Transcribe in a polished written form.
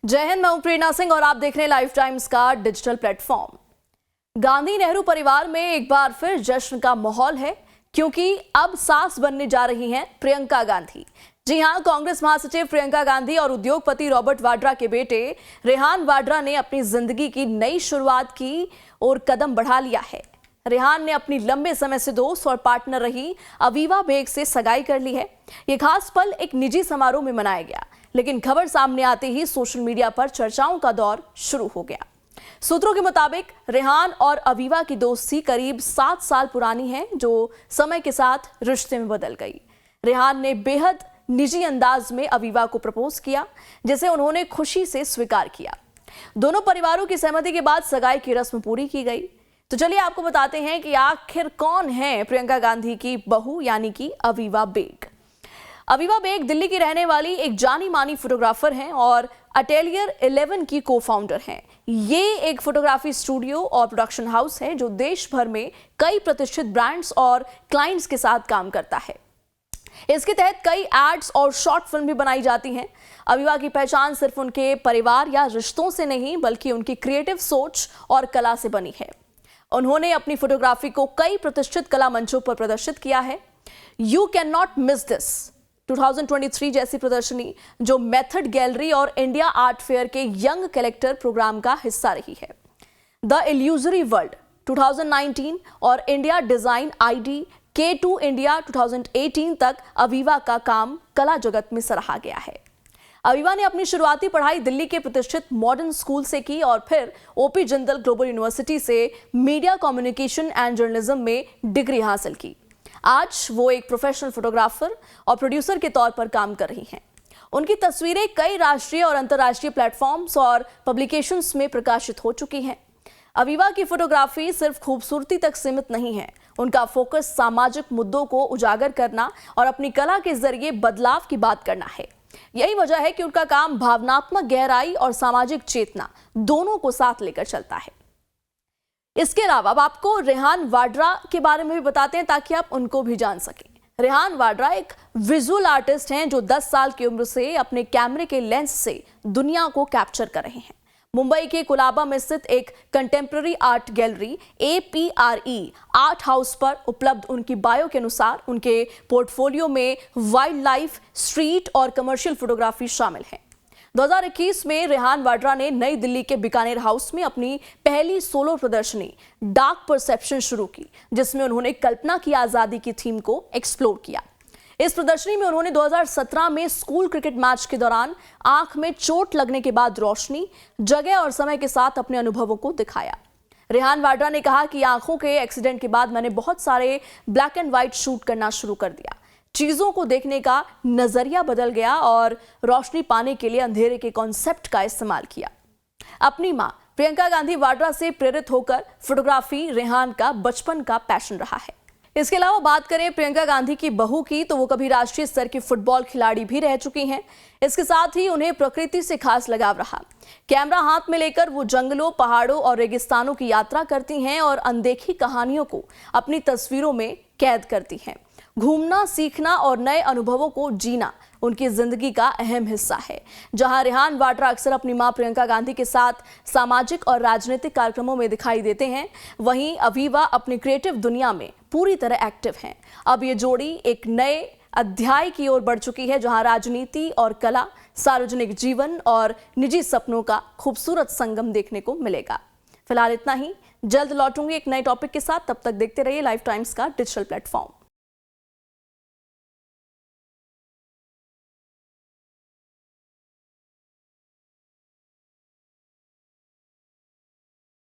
जय हिंद, मैं हूं प्रेरणा सिंह और आप देख रहे हैं लाइफ टाइम्स का डिजिटल प्लेटफॉर्म। गांधी नेहरू परिवार में एक बार फिर जश्न का माहौल है क्योंकि अब सास बनने जा रही हैं प्रियंका गांधी। जी हां, कांग्रेस महासचिव प्रियंका गांधी और उद्योगपति रॉबर्ट वाड्रा के बेटे रेहान वाड्रा ने अपनी जिंदगी की नई शुरुआत की और कदम बढ़ा लिया है। रेहान ने अपनी लंबे समय से दोस्त और पार्टनर रही अवीवा बेग से सगाई कर ली है। यह खास पल एक निजी समारोह में मनाया गया, लेकिन खबर सामने आते ही सोशल मीडिया पर चर्चाओं का दौर शुरू हो गया। सूत्रों के मुताबिक रेहान और अवीवा की दोस्ती करीब 7 साल पुरानी है, जो समय के साथ रिश्ते में बदल गई। रेहान ने बेहद निजी अंदाज में अवीवा को प्रपोज किया, जिसे उन्होंने खुशी से स्वीकार किया। दोनों परिवारों की सहमति के बाद सगाई की रस्म पूरी की गई। तो चलिए आपको बताते हैं कि आखिर कौन है प्रियंका गांधी की बहू यानी कि अवीवा बेग। अवीवा बेग दिल्ली की रहने वाली एक जानी मानी फोटोग्राफर हैं और अटेलियर 11 की को-फाउंडर हैं। ये एक फोटोग्राफी स्टूडियो और प्रोडक्शन हाउस है जो देश भर में कई प्रतिष्ठित ब्रांड्स और क्लाइंट्स के साथ काम करता है। इसके तहत कई एड्स और शॉर्ट फिल्म भी बनाई जाती हैं। अवीवा की पहचान सिर्फ उनके परिवार या रिश्तों से नहीं, बल्कि उनकी क्रिएटिव सोच और कला से बनी है। उन्होंने अपनी फोटोग्राफी को कई प्रतिष्ठित कला मंचों पर प्रदर्शित किया है। You can not miss this 2023 जैसी प्रदर्शनी, जो मेथड गैलरी और इंडिया आर्ट फेयर के यंग कलेक्टर प्रोग्राम का हिस्सा रही है। द इल्यूजरी वर्ल्ड 2019 और India design ID K2 India 2018 तक अवीवा का काम कला जगत में सराहा गया है। अवीवा ने अपनी शुरुआती पढ़ाई दिल्ली के प्रतिष्ठित मॉडर्न स्कूल से की और फिर ओपी जिंदल ग्लोबल यूनिवर्सिटी से मीडिया कम्युनिकेशन एंड जर्नलिज्म में डिग्री हासिल की। आज वो एक प्रोफेशनल फोटोग्राफर और प्रोड्यूसर के तौर पर काम कर रही हैं। उनकी तस्वीरें कई राष्ट्रीय और अंतर्राष्ट्रीय प्लेटफॉर्म्स और पब्लिकेशंस में प्रकाशित हो चुकी हैं। अवीवा की फोटोग्राफी सिर्फ खूबसूरती तक सीमित नहीं है। उनका फोकस सामाजिक मुद्दों को उजागर करना और अपनी कला के जरिए बदलाव की बात करना है। यही वजह है कि उनका काम भावनात्मक गहराई और सामाजिक चेतना दोनों को साथ लेकर चलता है। इसके अलावा अब आपको रेहान वाड्रा के बारे में भी बताते हैं ताकि आप उनको भी जान सकें। रेहान वाड्रा एक विजुअल आर्टिस्ट हैं जो 10 साल की उम्र से अपने कैमरे के लेंस से दुनिया को कैप्चर कर रहे हैं। मुंबई के कुलाबा में स्थित एक contemporary art gallery APRE art house पर उपलब्ध उनकी बायो के अनुसार उनके पोर्टफोलियो में वाइल्ड लाइफ, स्ट्रीट और कमर्शियल फोटोग्राफी शामिल है। 2021 में रेहान वाड्रा ने नई दिल्ली के बीकानेर हाउस में अपनी पहली सोलो प्रदर्शनी डार्क परसेप्शन शुरू की, जिसमें उन्होंने कल्पना की आजादी की थीम को एक्सप्लोर किया। इस प्रदर्शनी में उन्होंने 2017 में स्कूल क्रिकेट मैच के दौरान आंख में चोट लगने के बाद रोशनी, जगह और समय के साथ अपने अनुभवों को दिखाया। रेहान वाड्रा ने कहा कि आंखों के एक्सीडेंट के बाद मैंने बहुत सारे ब्लैक एंड व्हाइट शूट करना शुरू कर दिया। चीजों को देखने का नजरिया बदल गया और रोशनी पाने के लिए अंधेरे के कॉन्सेप्ट का इस्तेमाल किया। अपनी मां प्रियंका गांधी वाड्रा से प्रेरित होकर फोटोग्राफी रेहान का बचपन का पैशन रहा है। इसके अलावा बात करें प्रियंका गांधी की बहू की, तो वो कभी राष्ट्रीय स्तर की फुटबॉल खिलाड़ी भी रह चुकी हैं। इसके साथ ही उन्हें प्रकृति से खास लगाव रहा। कैमरा हाथ में लेकर वो जंगलों, पहाड़ों और रेगिस्तानों की यात्रा करती हैं और अनदेखी कहानियों को अपनी तस्वीरों में कैद करती हैं। घूमना, सीखना और नए अनुभवों को जीना उनकी जिंदगी का अहम हिस्सा है। जहां रेहान वाड्रा अक्सर अपनी मां प्रियंका गांधी के साथ सामाजिक और राजनीतिक कार्यक्रमों में दिखाई देते हैं, वहीं अवीवा अपनी क्रिएटिव दुनिया में पूरी तरह एक्टिव हैं। अब ये जोड़ी एक नए अध्याय की ओर बढ़ चुकी है, जहां राजनीति और कला, सार्वजनिक जीवन और निजी सपनों का खूबसूरत संगम देखने को मिलेगा। फिलहाल इतना ही। जल्द लौटूंगी एक नए टॉपिक के साथ। तब तक देखते रहिए लाइफ टाइम्स का डिजिटल प्लेटफॉर्म।